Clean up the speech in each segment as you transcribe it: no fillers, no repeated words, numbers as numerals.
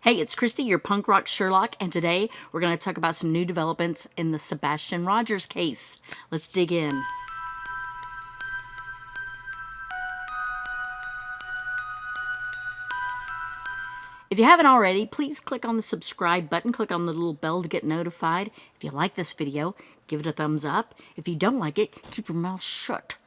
Hey, it's Christy, your punk rock Sherlock, and today we're going to talk about some new developments in the Sebastian Rogers case. Let's dig in. If you haven't already, please click on the subscribe button, click on the little bell to get notified. If you like this video, give it a thumbs up. If you don't like it, keep your mouth shut.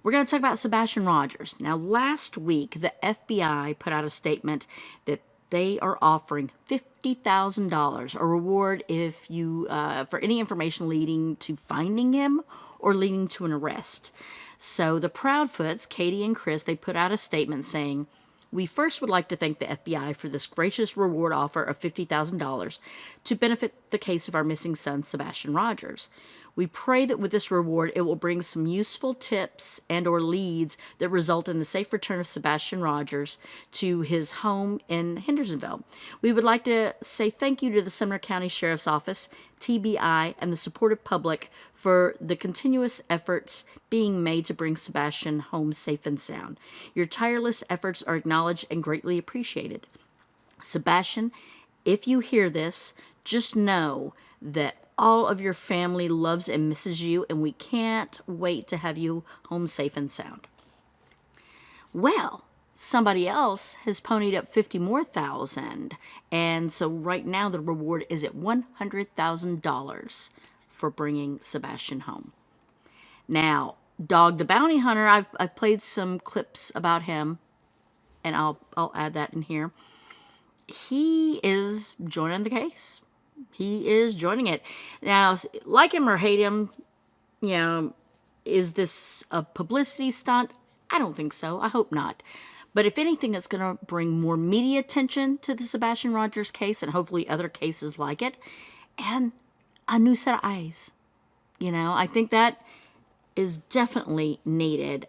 We're going to talk about Sebastian Rogers. Now, last week, the FBI put out a statement that they are offering $50,000, a reward if you for any information leading to finding him or leading to an arrest. So the Proudfoots, Katie and Chris, they put out a statement saying, "We first would like to thank the FBI for this gracious reward offer of $50,000 to benefit the case of our missing son, Sebastian Rogers. We pray that with this reward, it will bring some useful tips and or leads that result in the safe return of Sebastian Rogers to his home in Hendersonville. We would like to say thank you to the Sumner County Sheriff's Office, TBI, and the supportive public for the continuous efforts being made to bring Sebastian home safe and sound. Your tireless efforts are acknowledged and greatly appreciated. Sebastian, if you hear this, just know that all of your family loves and misses you, and we can't wait to have you home safe and sound." Well, somebody else has ponied up 50 more thousand, and so right now the reward is at $100,000 for bringing Sebastian home. Now, Dog the Bounty Hunter, I've played some clips about him, and I'll add that in here. He is joining the case. He is joining it. Now, like him or hate him, is this a publicity stunt? I don't think so. I hope not. But if anything, it's going to bring more media attention to the Sebastian Rogers case and hopefully other cases like it, and a new set of eyes. I think that is definitely needed.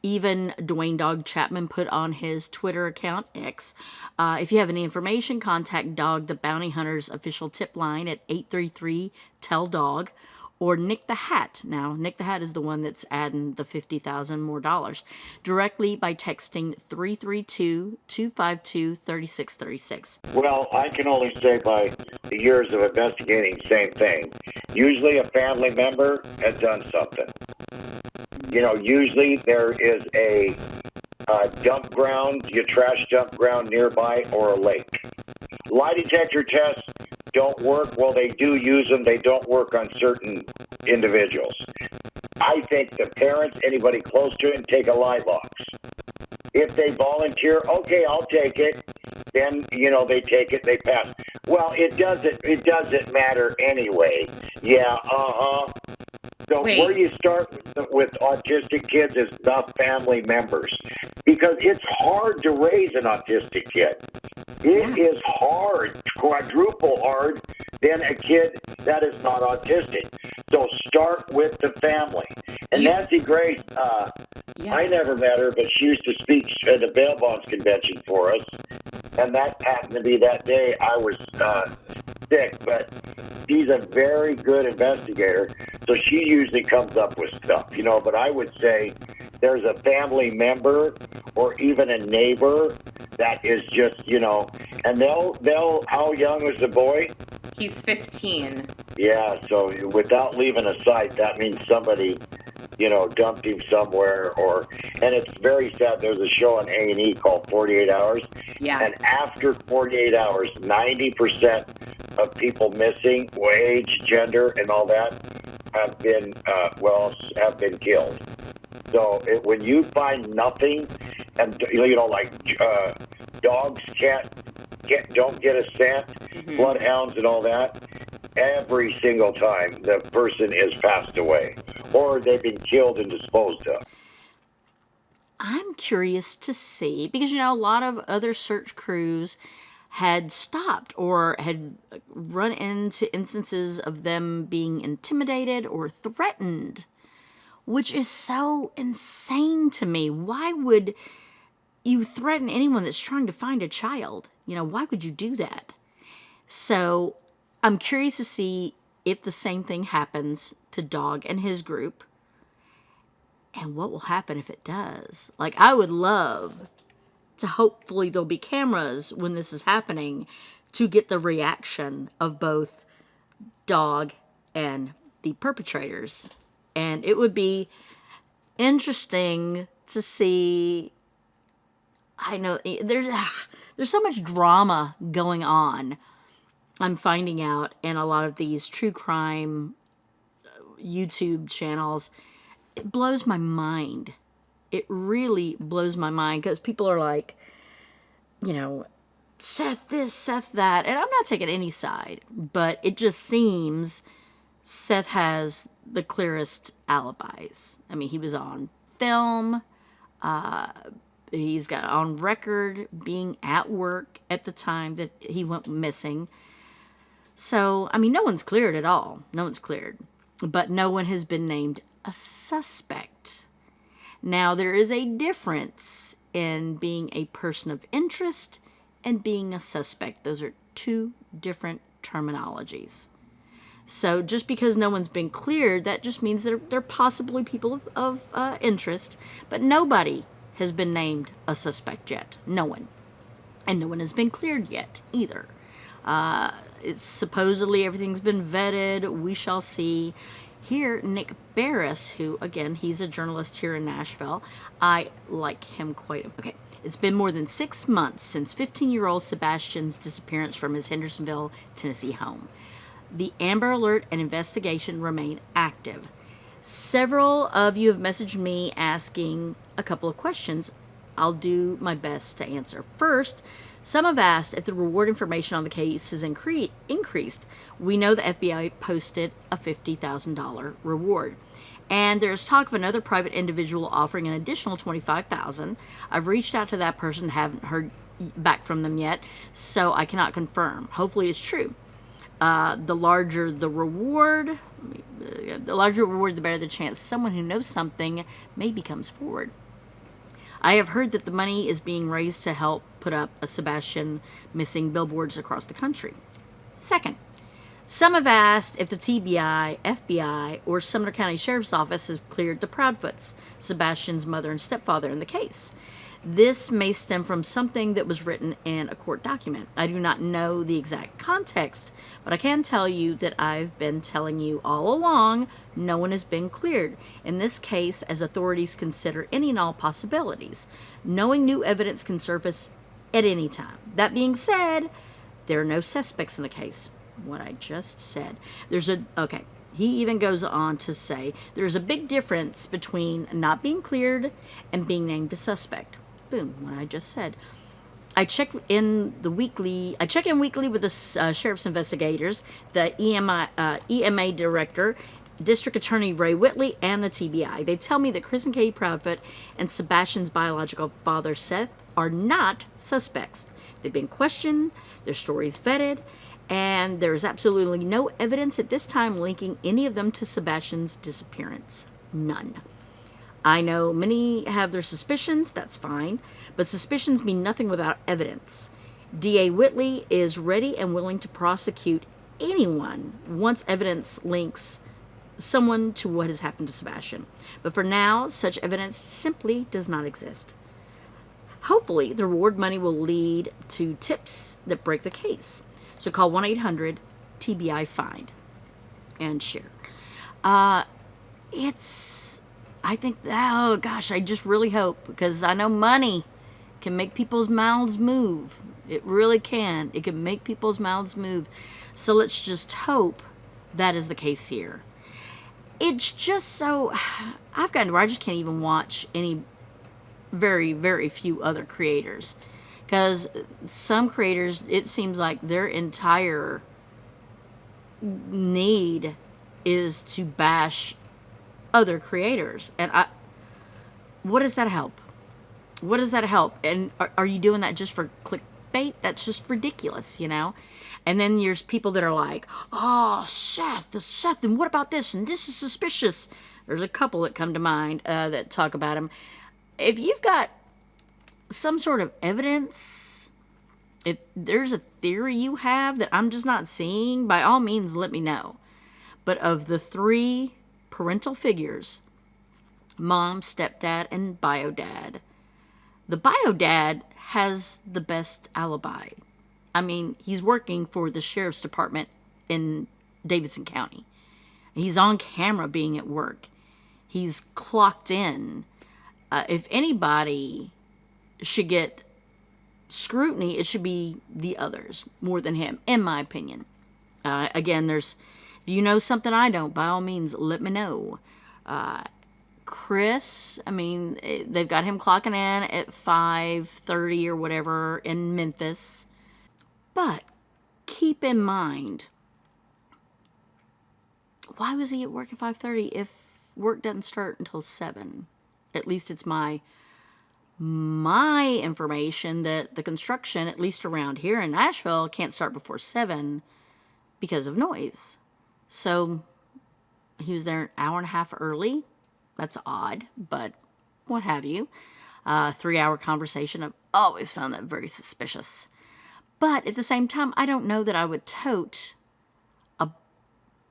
Even Dwayne Dog Chapman put on his Twitter account, X, if you have any information, contact Dog the Bounty Hunter's official tip line at 833-TELL-DOG, or Nick the Hat. Now, Nick the Hat is the one that's adding the $50,000 more dollars, directly by texting 332-252-3636. Well, I can only say by the years of investigating, same thing. Usually a family member has done something. Usually there is a dump ground, your trash dump ground nearby, or a lake. Lie detector tests don't work. Well, they do use them. They don't work on certain individuals. I think the parents, anybody close to it, take a lie box. If they volunteer, okay, I'll take it. Then, they take it, they pass. Well, it doesn't matter anyway. Yeah, So where you start with autistic kids is the family members, because it's hard to raise an autistic kid. It is hard, quadruple hard, than a kid that is not autistic. So start with the family. And Nancy Grace, I never met her, but she used to speak at the bail bonds convention for us. And that happened to be that day I was sick, but she's a very good investigator, so she usually comes up with stuff, but I would say there's a family member or even a neighbor that is just, and they'll, how young was the boy? He's 15. Yeah, so without leaving a site, that means somebody, dumped him somewhere, and it's very sad. There's a show on A&E called 48 Hours. Yeah. And after 48 hours, 90% of people missing, age, gender, and all that, have been killed. So when you find nothing, and dogs don't get a scent, bloodhounds and all that, every single time the person is passed away or they've been killed and disposed of. I'm curious to see, because, a lot of other search crews had stopped or had run into instances of them being intimidated or threatened, which is so insane to me. Why would you threaten anyone that's trying to find a child? Why would you do that? So I'm curious to see if the same thing happens to Dog and his group, and what will happen if it does. I would love to hopefully there'll be cameras when this is happening to get the reaction of both dog and the perpetrators. And it would be interesting to see. I know there's so much drama going on, I'm finding out, in a lot of these true crime YouTube channels. It blows my mind. It really blows my mind, because people are like, Seth this, Seth that. And I'm not taking any side, but it just seems Seth has the clearest alibis. I mean, he was on film. He's got on record being at work at the time that he went missing. So, I mean, no one's cleared at all. No one's cleared. But no one has been named a suspect. Now, there is a difference in being a person of interest and being a suspect. Those are two different terminologies. So just because no one's been cleared, that just means they're possibly people of interest, but nobody has been named a suspect yet. No one. And no one has been cleared yet either. It's supposedly everything's been vetted. We shall see. Here, Nick Barris, who, again, he's a journalist here in Nashville. I like him quite. Okay. It's been more than 6 months since 15-year-old Sebastian's disappearance from his Hendersonville, Tennessee home. The Amber Alert and investigation remain active. Several of you have messaged me asking a couple of questions. I'll do my best to answer. First, some have asked if the reward information on the case has increased. We know the FBI posted a $50,000 reward. And there's talk of another private individual offering an additional $25,000. I've reached out to that person, haven't heard back from them yet, so I cannot confirm. Hopefully it's true. The larger the reward, the better the chance someone who knows something maybe comes forward. I have heard that the money is being raised to help put up a Sebastian missing billboards across the country. Second, some have asked if the TBI, FBI, or Sumner County Sheriff's Office has cleared the Proudfoots, Sebastian's mother and stepfather, in the case. This may stem from something that was written in a court document. I do not know the exact context, but I can tell you that I've been telling you all along no one has been cleared. In this case, as authorities consider any and all possibilities, knowing new evidence can surface at any time. That being said, there are no suspects in the case. What I just said. He even goes on to say there's a big difference between not being cleared and being named a suspect. Boom, what I just said. I check in weekly with the sheriff's investigators, the EMA director, District Attorney Ray Whitley, and the TBI. They tell me that Chris and Katie Proudfoot and Sebastian's biological father, Seth, are not suspects. They've been questioned, their stories vetted, and there is absolutely no evidence at this time linking any of them to Sebastian's disappearance. None. I know many have their suspicions, that's fine, but suspicions mean nothing without evidence. DA Whitley is ready and willing to prosecute anyone once evidence links someone to what has happened to Sebastian. But for now, such evidence simply does not exist. Hopefully, the reward money will lead to tips that break the case. So call 1-800-TBI-FIND and share. I just really hope, because I know money can make people's mouths move. It really can. It can make people's mouths move. So let's just hope that is the case here. It's just so, I've gotten to where I just can't even watch any very, very few other creators. Because some creators, it seems like their entire need is to bash other creators. And what does that help? What does that help? And are you doing that just for clickbait? That's just ridiculous, you know? And then there's people that are like, oh, Seth, and what about this? And this is suspicious. There's a couple that come to mind that talk about him. If you've got some sort of evidence, if there's a theory you have that I'm just not seeing, by all means, let me know. But of the 3 parental figures, mom, stepdad, and bio dad, the bio dad has the best alibi. I mean, he's working for the sheriff's department in Davidson County. He's on camera being at work. He's clocked in. If anybody should get scrutiny, it should be the others more than him, in my opinion. Again, if you know something I don't, by all means, let me know. Chris, I mean, they've got him clocking in at 5:30 or whatever in Memphis. But keep in mind, why was he at work at 5:30 if work doesn't start until 7? At least it's my information that the construction, at least around here in Nashville, can't start before 7 because of noise. So he was there an hour and a half early. That's odd, but what have you. 3-hour conversation. I've always found that very suspicious. But at the same time, I don't know that I would tote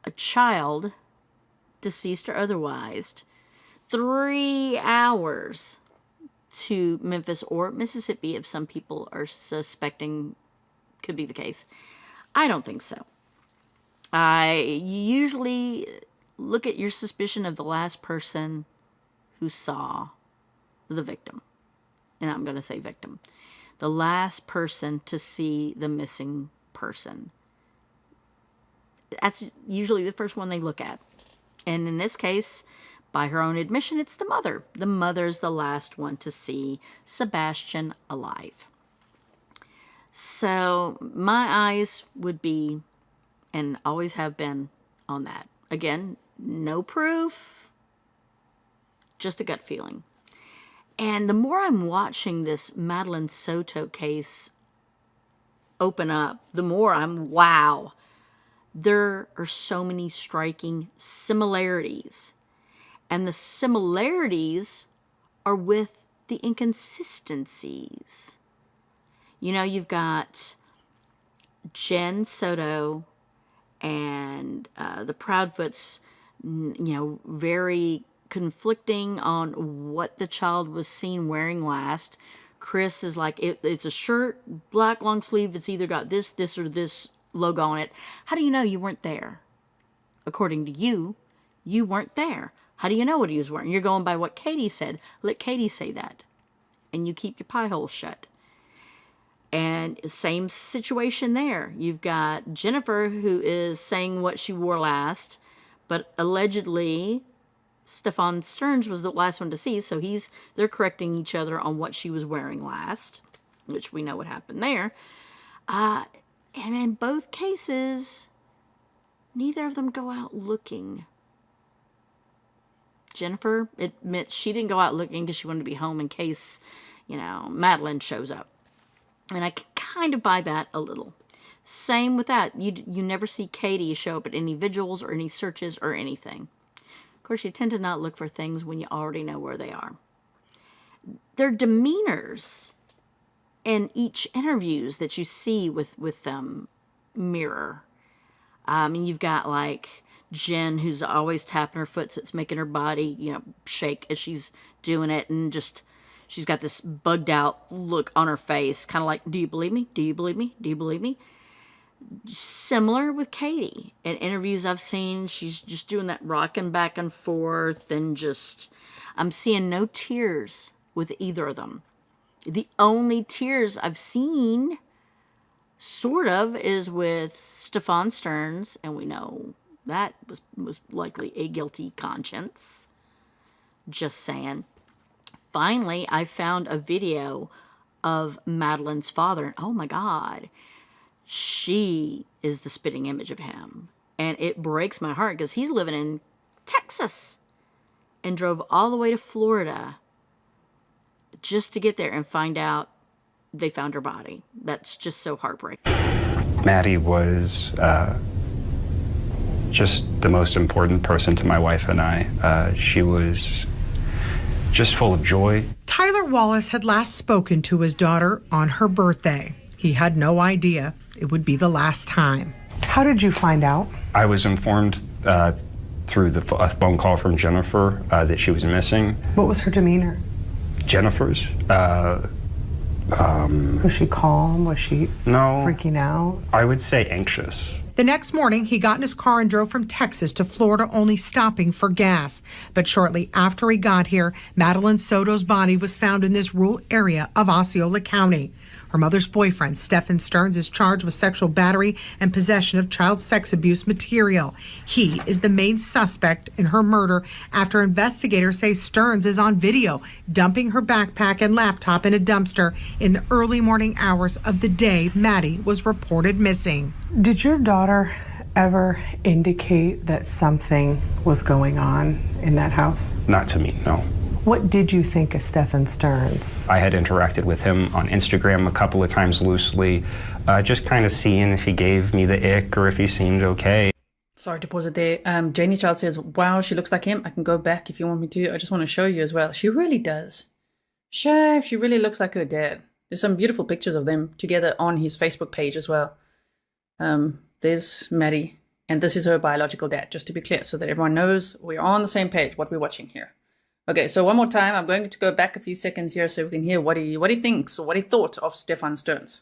a child, deceased or otherwise, 3 hours to Memphis or Mississippi, if some people are suspecting could be the case. I don't think so. You usually look at your suspicion of the last person who saw the victim. And I'm going to say victim. The last person to see the missing person. That's usually the first one they look at. And in this case, by her own admission, it's the mother. The mother's the last one to see Sebastian alive. So my eyes would be, and always have been, on that. Again, no proof, just a gut feeling. And the more I'm watching this Madeline Soto case open up, the more wow. There are so many striking similarities. And the similarities are with the inconsistencies. You know, you've got Jen Soto and the Proudfoots, very conflicting on what the child was seen wearing last. Chris is like, it's a shirt, black long sleeve, it's either got this, or this logo on it. How do you know you weren't there? According to you, you weren't there. How do you know what he was wearing? You're going by what Katie said. Let Katie say that. And you keep your pie hole shut. And same situation there. You've got Jennifer, who is saying what she wore last, but allegedly Stefan Stearns was the last one to see, so they're correcting each other on what she was wearing last, which we know what happened there. And in both cases, neither of them go out looking. Jennifer admits she didn't go out looking because she wanted to be home in case, Madeline shows up. And I can kind of buy that a little. Same with that. You never see Katie show up at any vigils or any searches or anything. Of course, you tend to not look for things when you already know where they are. Their demeanors in each interviews that you see with them mirror. You've got like Jen, who's always tapping her foot, so it's making her body, shake as she's doing it, and she's got this bugged out look on her face, kind of like, do you believe me? Do you believe me? Do you believe me? Similar with Katie. In interviews I've seen, she's just doing that rocking back and forth, and I'm seeing no tears with either of them. The only tears I've seen, sort of, is with Stefan Stearns, and we know that was likely a guilty conscience. Just saying. Finally, I found a video of Madeline's father, and oh my God, she is the spitting image of him. And it breaks my heart because he's living in Texas and drove all the way to Florida just to get there and find out they found her body. That's just so heartbreaking. Maddie was just the most important person to my wife and I. She was just full of joy. Tyler Wallace had last spoken to his daughter on her birthday. He had no idea it would be the last time. How did you find out? I was informed through a phone call from Jennifer that she was missing. What was her demeanor? Jennifer's? Was she calm? Was she No. freaking out? I would say anxious. The next morning, he got in his car and drove from Texas to Florida, only stopping for gas. But shortly after he got here, Madeline Soto's body was found in this rural area of Osceola County. Her mother's boyfriend, Stephen Stearns, is charged with sexual battery and possession of child sex abuse material. He is the main suspect in her murder after investigators say Stearns is on video dumping her backpack and laptop in a dumpster in the early morning hours of the day Maddie was reported missing. Did your daughter ever indicate that something was going on in that house? Not to me, no. What did you think of Stephen Stearns? I had interacted with him on Instagram a couple of times loosely, just kind of seeing if he gave me the ick or if he seemed okay. Sorry to pause it there. Janie Child says, wow, she looks like him. I can go back if you want me to. I just want to show you as well. She really does. Chef, she really looks like her dad. There's some beautiful pictures of them together on his Facebook page as well. There's Maddie, and this is her biological dad, just to be clear, so that everyone knows we're on the same page, what we're watching here. Okay, so one more time, I'm going to go back a few seconds here so we can hear what he thinks or what he thought of Stephen Stearns.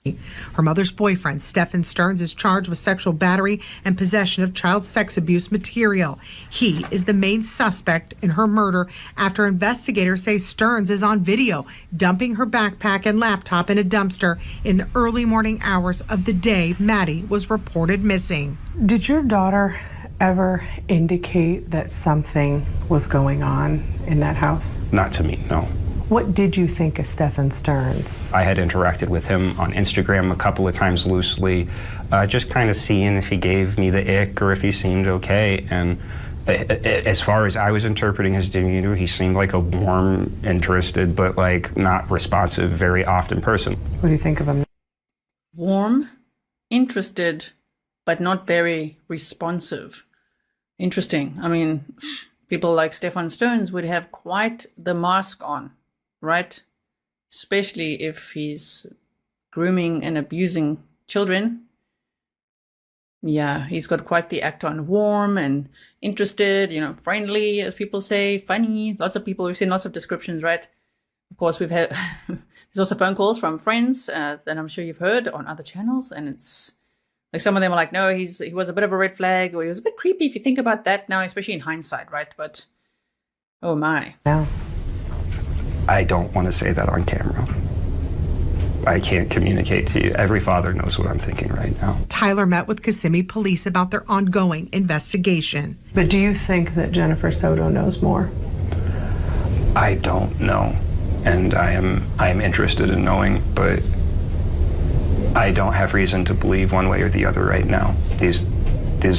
Her mother's boyfriend, Stephen Stearns, is charged with sexual battery and possession of child sex abuse material. He is the main suspect in her murder after investigators say Stearns is on video dumping her backpack and laptop in a dumpster in the early morning hours of the day Maddie was reported missing. Did your daughter ever indicate that something was going on in that house? Not to me, no. What did you think of Stephen Stearns? I had interacted with him on Instagram a couple of times loosely, just kind of seeing if he gave me the ick or if he seemed okay. And as far as I was interpreting his demeanor, he seemed like a warm, interested, but like not responsive, very often person. What do you think of him? Warm, interested, but not very responsive. Interesting. I mean, people like Stephen Stearns would have quite the mask on, right? Especially if he's grooming and abusing children. Yeah, he's got quite the act on. Warm and interested, friendly, as people say, funny. Lots of people, we've seen lots of descriptions, right? Of course, we've had, there's also phone calls from friends that I'm sure you've heard on other channels, and it's, like some of them are like, no, he was a bit of a red flag, or he was a bit creepy if you think about that now, especially in hindsight, right? But, oh my. No. I don't want to say that on camera. I can't communicate to you. Every father knows what I'm thinking right now. Tyler met with Kissimmee police about their ongoing investigation. But do you think that Jennifer Soto knows more? I don't know, and I am interested in knowing, but I don't have reason to believe one way or the other right now. These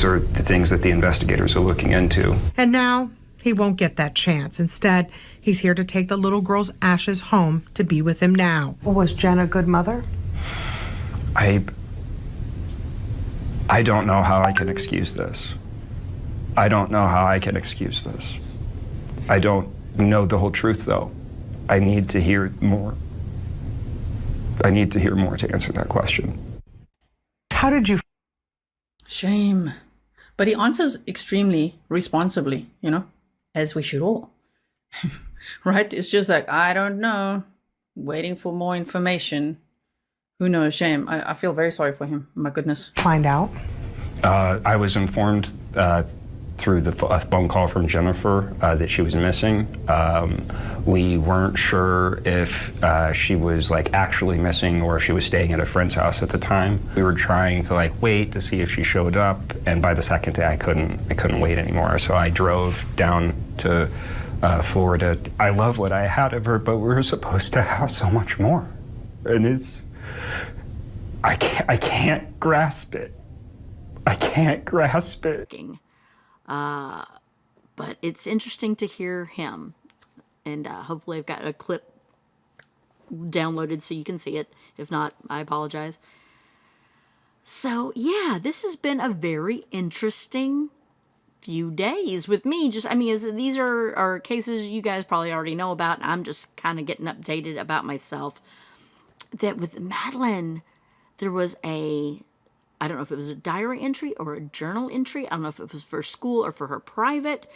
are the things that the investigators are looking into. And now he won't get that chance. Instead, he's here to take the little girl's ashes home to be with him now. Was Jen a good mother? I don't know how I can excuse this. I don't know how I can excuse this. I don't know the whole truth, though. I need to hear more. I need to hear more to answer that question. How did you? Shame. But he answers extremely responsibly, as we should all. Right? It's just like, I don't know. Waiting for more information. Who knows? Shame. I feel very sorry for him. My goodness. Find out. I was informed through a phone call from Jennifer that she was missing. We weren't sure if she was actually missing or if she was staying at a friend's house at the time. We were trying to wait to see if she showed up, and by the second day I couldn't wait anymore. So I drove down to Florida. I love what I had of her, but we were supposed to have so much more, and I can't grasp it. I can't grasp it. But it's interesting to hear him. And hopefully I've got a clip downloaded so you can see it. If not, I apologize. So, yeah, this has been a very interesting few days with me. These are cases you guys probably already know about. I'm just kind of getting updated about myself. That with Madeline, there was I don't know if it was a diary entry or a journal entry. I don't know if it was for school or for her private,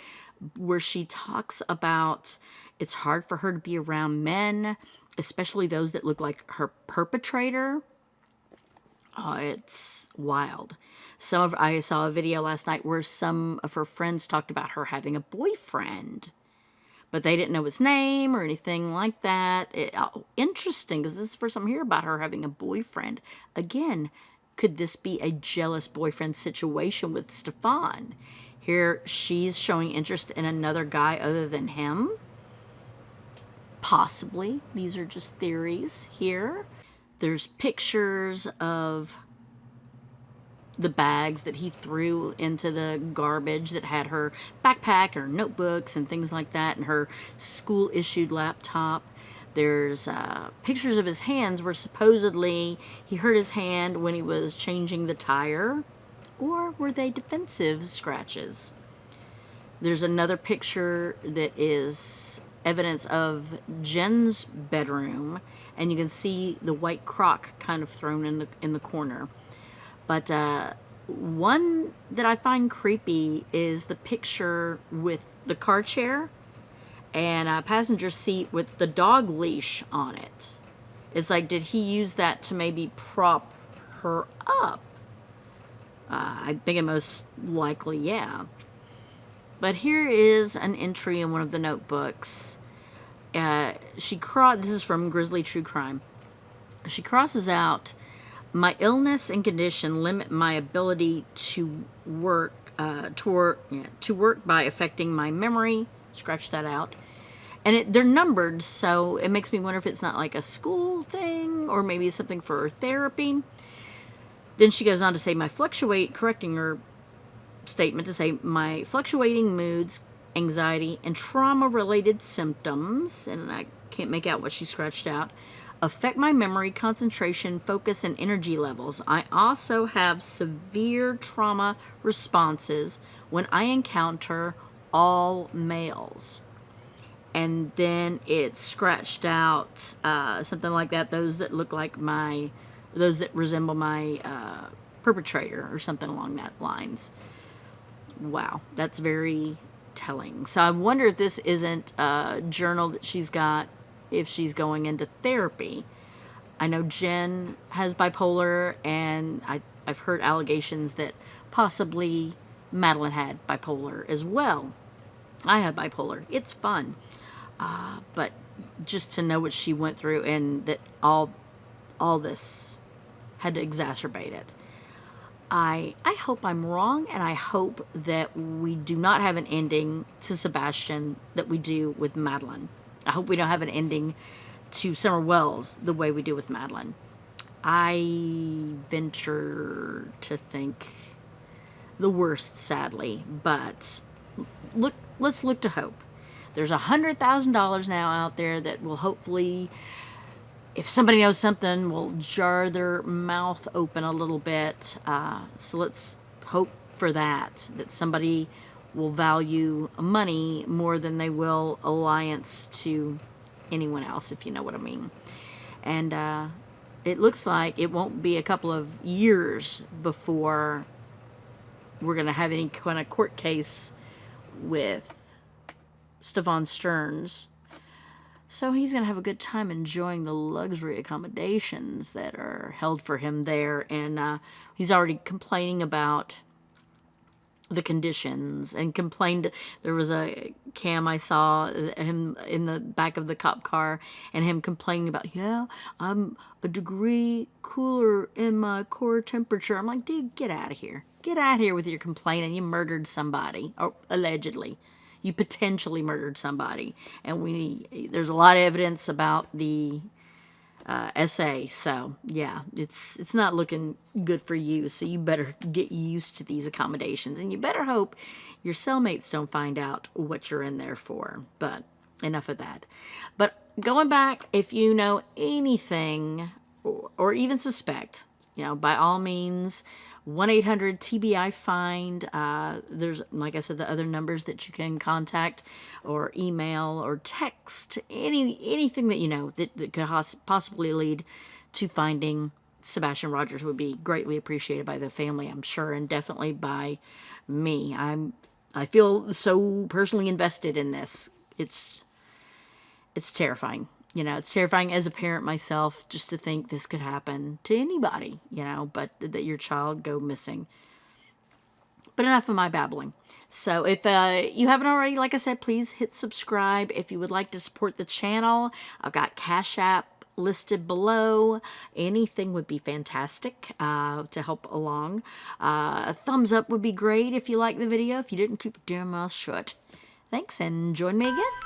where she talks about it's hard for her to be around men especially those that look like her perpetrator. Oh, it's wild. I saw a video last night where some of her friends talked about her having a boyfriend, but they didn't know his name or anything like that. Interesting, because this is the first time I hear about her having a boyfriend. Again, could this be a jealous boyfriend situation with Stefan? Here, she's showing interest in another guy other than him. Possibly. These are just theories here. There's pictures of the bags that he threw into the garbage that had her backpack, her notebooks, and things like that, and her school-issued laptop. There's pictures of his hands where supposedly he hurt his hand when he was changing the tire. Or were they defensive scratches? There's another picture that is evidence of Jen's bedroom, and you can see the white crock kind of thrown in the corner. But one that I find creepy is the picture with the car chair and a passenger seat with the dog leash on it. It's like, did he use that to maybe prop her up? I think it most likely, yeah. But here is an entry in one of the notebooks. This is from Grizzly True Crime. She crosses out, "My illness and condition limit my ability to work by affecting my memory." Scratch that out. And they're numbered, so it makes me wonder if it's not like a school thing or maybe something for her therapy. Then she goes on to say, correcting her statement to say, "My fluctuating moods, anxiety, and trauma-related symptoms," and I can't make out what she scratched out, "affect my memory, concentration, focus, and energy levels. I also have severe trauma responses when I encounter all males." And then it's scratched out something like that, those that resemble my perpetrator or something along that lines. Wow, that's very telling. So I wonder if this isn't a journal that she's got if she's going into therapy. I know Jen has bipolar, and I've heard allegations that possibly Madeline had bipolar as well. I have bipolar. It's fun. But just to know what she went through and that all this had to exacerbate it. I hope I'm wrong, and I hope that we do not have an ending to Sebastian that we do with Madeline. I hope we don't have an ending to Summer Wells the way we do with Madeline. I venture to think the worst, sadly, but let's look to hope. There's $100,000 now out there that will hopefully, if somebody knows something, will jar their mouth open a little bit. So let's hope for that somebody will value money more than they will alliance to anyone else, if you know what I mean. And it looks like it won't be a couple of years before we're going to have any kind of court case with Stefan Stearns. So he's going to have a good time enjoying the luxury accommodations that are held for him there. And he's already complaining about the conditions and complained. There was a cam I saw him in the back of the cop car and him complaining about, "Yeah, I'm a degree cooler in my core temperature." I'm like, dude, get out of here. Get out of here with your complaining. You murdered somebody, or allegedly. You potentially murdered somebody. And there's a lot of evidence about the essay. So, yeah, it's not looking good for you. So you better get used to these accommodations. And you better hope your cellmates don't find out what you're in there for. But enough of that. But going back, if you know anything or even suspect, by all means, 1-800-TBI-FIND. There's, like I said, the other numbers that you can contact or email or text, anything that you know that could possibly lead to finding Sebastian Rogers would be greatly appreciated by the family, I'm sure, and definitely by me. I feel so personally invested in this. It's terrifying. You know, it's terrifying as a parent myself just to think this could happen to anybody, you know, but that your child go missing. But enough of my babbling. So if you haven't already, like I said, please hit subscribe. If you would like to support the channel, I've got Cashapp listed below. Anything would be fantastic to help along. A thumbs up would be great if you like the video. If you didn't, keep your damn mouth shut. Thanks, and join me again.